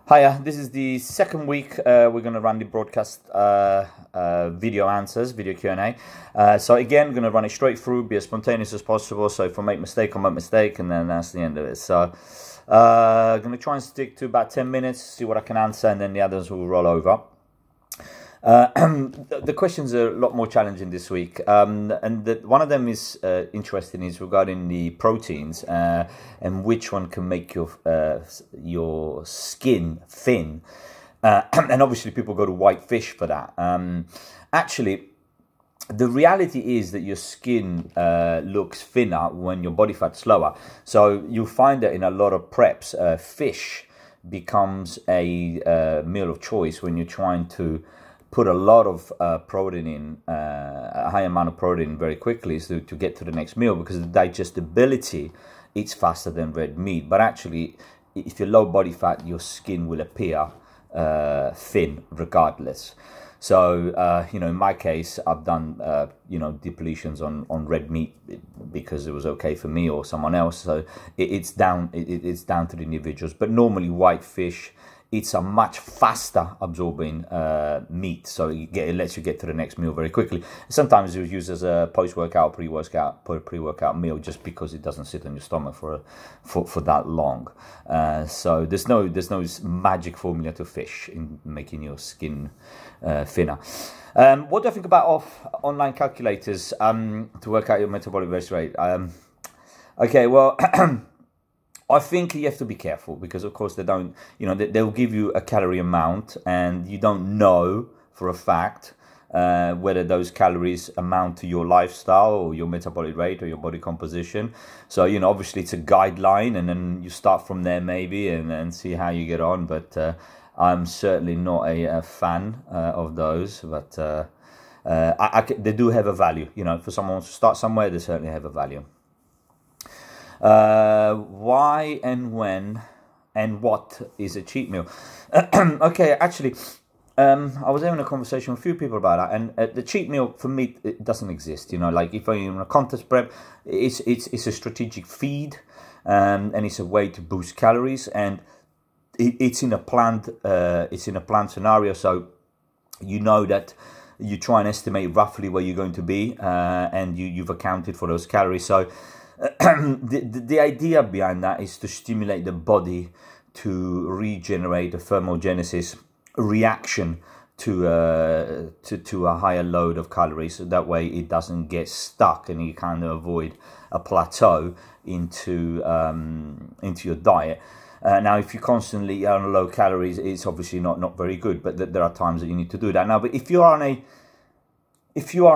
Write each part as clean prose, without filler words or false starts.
Hiya, this is the second week we're going to run the broadcast video answers, video Q&A. So again, we're going to run it straight through, be as spontaneous as possible. So if I make mistake, I make mistake, and then that's the end of it. So I'm going to try and stick to about 10 minutes, see what I can answer, and then the others will roll over. The questions are a lot more challenging this week, and one of them is interesting, is regarding the proteins and which one can make your skin thin, and obviously people go to white fish for that. Actually, the reality is that your skin looks thinner when your body fat's lower. So you'll find that in a lot of preps, fish becomes a meal of choice when you're trying to put a lot of protein in, a high amount of protein very quickly to get to the next meal, because the digestibility, it's faster than red meat. But actually, if you're low body fat, your skin will appear thin regardless. So, you know, in my case, I've done, you know, depletions on red meat because it was okay for me or someone else. So it's down to the individuals. But normally white fish, it's a much faster absorbing meat, so it lets you get to the next meal very quickly. Sometimes it's used as a post-workout, pre-workout meal, just because it doesn't sit on your stomach for that long. So there's no magic formula to fish in making your skin thinner. What do I think about online calculators to work out your metabolic base rate? Okay, well. I think you have to be careful, because of course they don't, you know, they'll give you a calorie amount and you don't know for a fact whether those calories amount to your lifestyle or your metabolic rate or your body composition. So, you know, obviously it's a guideline, and then you start from there maybe and see how you get on. But I'm certainly not a fan of those, but they do have a value. You know, for someone who wants to start somewhere, they certainly have a value. Why and when and what is a cheat meal? Okay, actually, I was having a conversation with a few people about that, and the cheat meal for me, it doesn't exist. You know, like if you're in a contest prep, it's a strategic feed, and it's a way to boost calories, and it's in a planned scenario. So you know that you try and estimate roughly where you're going to be, and you've accounted for those calories. So the idea behind that is to stimulate the body to regenerate a thermogenesis reaction to a higher load of calories, so that way it doesn't get stuck and you kind of avoid a plateau into your diet. Now, if you constantly are on low calories, it's obviously not very good, but there are times that you need to do that. Now, but if you are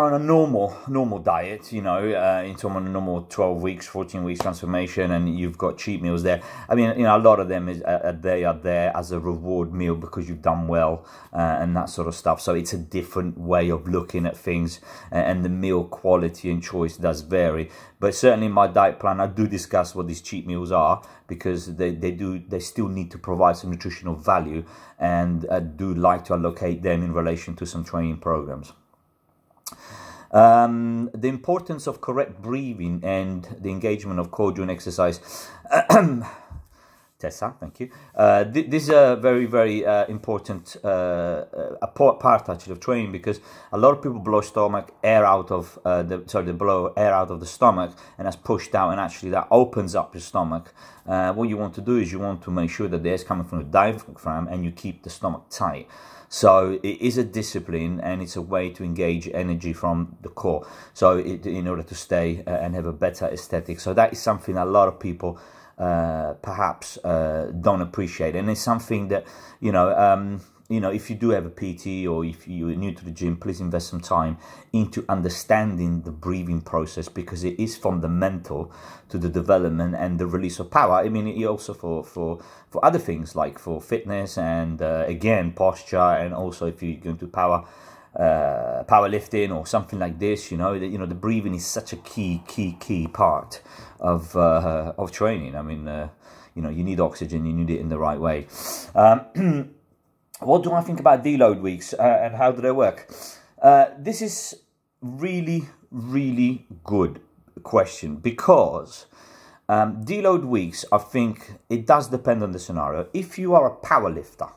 on a normal diet, you know, into a normal 12 weeks, 14 weeks transformation, and you've got cheat meals there, I mean, you know, a lot of them they are there as a reward meal because you've done well, and that sort of stuff. So it's a different way of looking at things, and the meal quality and choice does vary. But certainly in my diet plan, I do discuss what these cheat meals are, because they still need to provide some nutritional value, and I do like to allocate them in relation to some training programs. The importance of correct breathing and the engagement of core during exercise. Tessa, thank you. This is a very important part actually of training, because a lot of people blow air out of they blow air out of the stomach, and that's pushed out, and actually that opens up your stomach. What you want to do is you want to make sure that the air is coming from the diaphragm and you keep the stomach tight. So it is a discipline, and it's a way to engage energy from the core, so in order to stay and have a better aesthetic. So that is something a lot of people perhaps don't appreciate, and it's something that, you know, if you do have a PT or if you're new to the gym, please invest some time into understanding the breathing process, because it is fundamental to the development and the release of power. I mean, it also for other things, like for fitness and again posture, and also if you're going to powerlifting or something like this, you know, the breathing is such a key part of training. I mean, you know, you need oxygen, you need it in the right way. What do I think about deload weeks and how do they work? This is really good question, because Deload weeks, I think it does depend on the scenario. If you are a power lifter,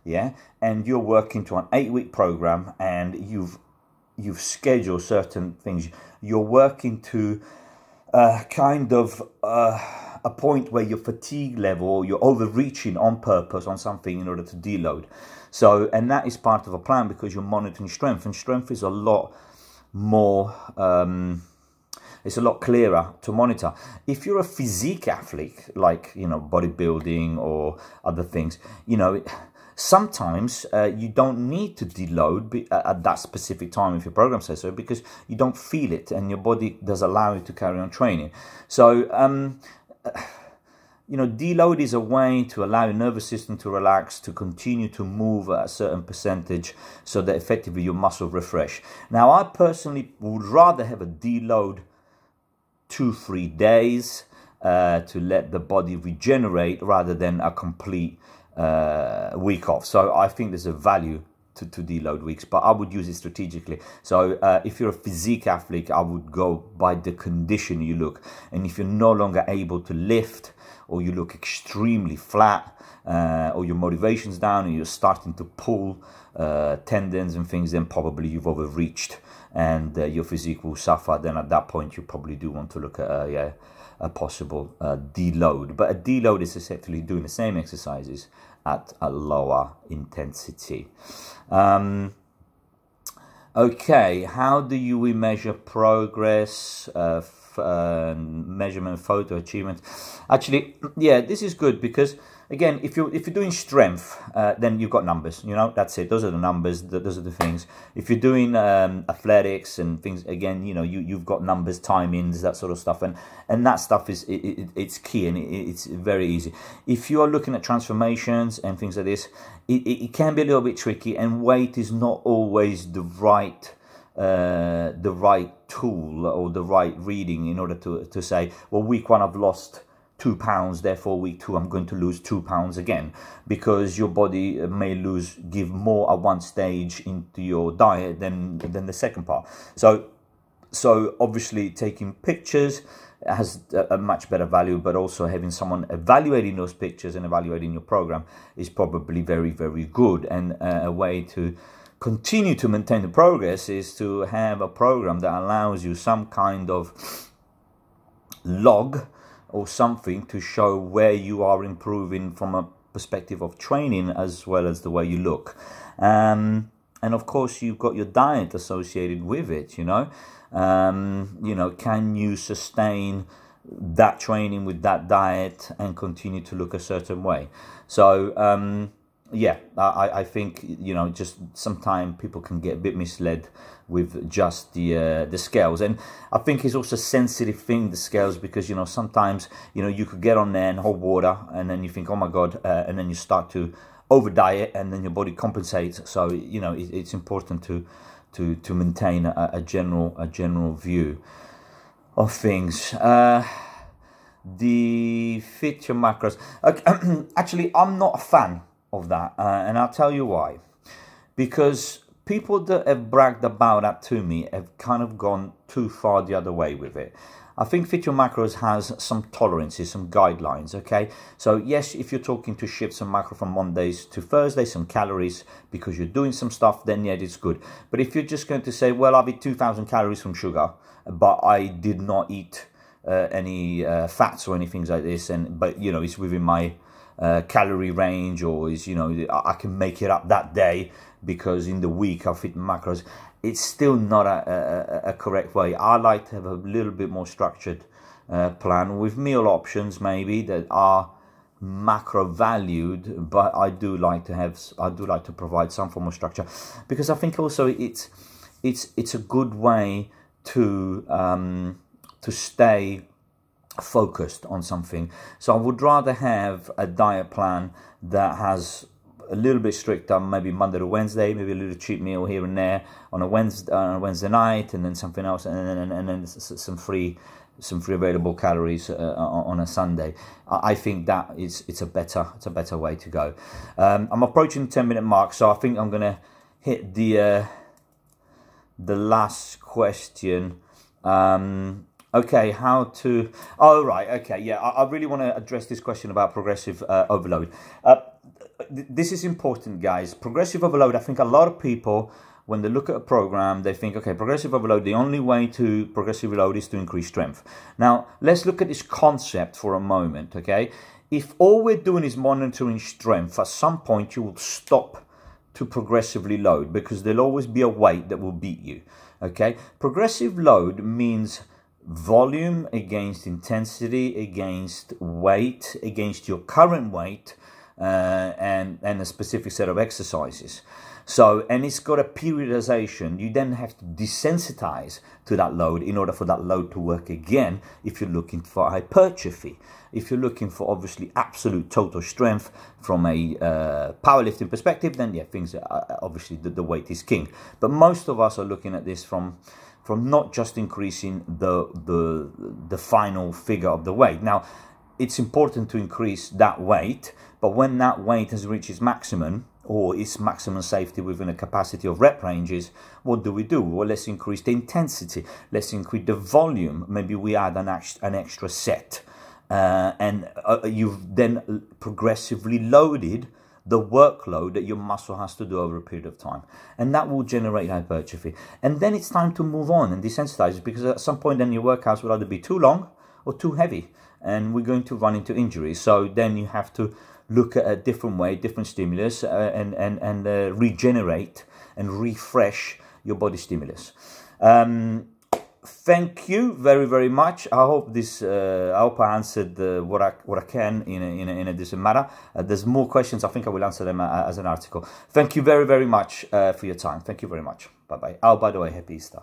yeah, and you're working to an 8-week program and you've scheduled certain things, you're working to kind of a point where your fatigue level, you're overreaching on purpose on something in order to deload. So, and that is part of a plan because you're monitoring strength, and strength is a lot more, it's a lot clearer to monitor. If you're a physique athlete, like, you know, bodybuilding or other things, you know, sometimes you don't need to deload at that specific time if your program says so, because you don't feel it and your body does allow you to carry on training. So, you know, deload is a way to allow your nervous system to relax, to continue to move at a certain percentage so that effectively your muscle refresh. Now, I personally would rather have a deload 2-3 days to let the body regenerate rather than a complete week off. So I think there's a value to deload weeks, but I would use it strategically. So if you're a physique athlete, I would go by the condition you look. And if you're no longer able to lift, or you look extremely flat, or your motivation's down and you're starting to pull tendons and things, then probably you've overreached and your physique will suffer. Then at that point you probably do want to look at a possible deload. But a deload is essentially doing the same exercises at a lower intensity. Okay, how do we measure progress, measurement, photo achievement? Actually, yeah, this is good because, again, if you're doing strength, then you've got numbers. You know, that's it. Those are the numbers. Those are the things. If you're doing athletics and things, again, you know, you've got numbers, timings, that sort of stuff, and that stuff is it's key and it's very easy. If you are looking at transformations and things like this, it can be a little bit tricky, and weight is not always the right tool or the right reading in order to say, well, week 1 I've lost 2 pounds, therefore week 2 I'm going to lose 2 pounds again, because your body may give more at one stage into your diet than the second part. So obviously taking pictures has a much better value, but also having someone evaluating those pictures and evaluating your program is probably very, very good. And a way to continue to maintain the progress is to have a program that allows you some kind of log or something to show where you are improving from a perspective of training as well as the way you look. And of course you've got your diet associated with it, you know. Can you sustain that training with that diet and continue to look a certain way? So yeah, I think, you know, just sometimes people can get a bit misled with just the scales. And I think it's also a sensitive thing, the scales, because, you know, sometimes, you know, you could get on there and hold water and then you think, oh my God, and then you start to over diet and then your body compensates. So, you know, it's important to maintain a general view of things. The fit your macros. Okay, actually, I'm not a fan of that, and I'll tell you why. Because people that have bragged about that to me have kind of gone too far the other way with it. I think Fit Your Macros has some tolerances, some guidelines, okay? So yes, if you're talking to shift some macro from Mondays to Thursdays, some calories, because you're doing some stuff, then yeah, it's good. But if you're just going to say, well, I've eaten 2,000 calories from sugar, but I did not eat any fats or anything like this, but, you know, it's within my calorie range, or is, you know, I can make it up that day because in the week I'll fit macros, it's still not a correct way. I like to have a little bit more structured plan with meal options maybe that are macro valued, but I do like to provide some form of structure, because I think also it's a good way to stay focused on something. So I would rather have a diet plan that has a little bit stricter, maybe Monday to Wednesday, maybe a little cheat meal here and there on a Wednesday night, and then something else, and then some free available calories on a Sunday. I think that it's a better way to go. I'm approaching the 10-minute mark, so I think I'm gonna hit the last question. Okay, how to... Oh, right, okay, yeah. I really want to address this question about progressive overload. This is important, guys. Progressive overload, I think a lot of people, when they look at a program, they think, okay, progressive overload, the only way to progressively load is to increase strength. Now, let's look at this concept for a moment, okay? If all we're doing is monitoring strength, at some point you will stop to progressively load, because there'll always be a weight that will beat you, okay? Progressive load means volume against intensity, against weight, against your current weight, and a specific set of exercises. So, and it's got a periodization. You then have to desensitize to that load in order for that load to work again if you're looking for hypertrophy. If you're looking for obviously absolute total strength from a powerlifting perspective, then yeah, things are, obviously the weight is king. But most of us are looking at this from not just increasing the final figure of the weight. Now, it's important to increase that weight, but when that weight has reached its maximum, or its maximum safety within a capacity of rep ranges, what do? Well, let's increase the intensity, let's increase the volume, maybe we add an extra set, and you've then progressively loaded the workload that your muscle has to do over a period of time, and that will generate hypertrophy. And then it's time to move on and desensitize it, because at some point then your workouts will either be too long or too heavy, and we're going to run into injuries. So then you have to look at a different way, different stimulus, and regenerate and refresh your body stimulus. Thank you very, very much. I hope this. I hope I answered what I can in a decent manner. There's more questions. I think I will answer them as an article. Thank you very, very much for your time. Thank you very much. Bye bye. Oh, by the way, happy Easter.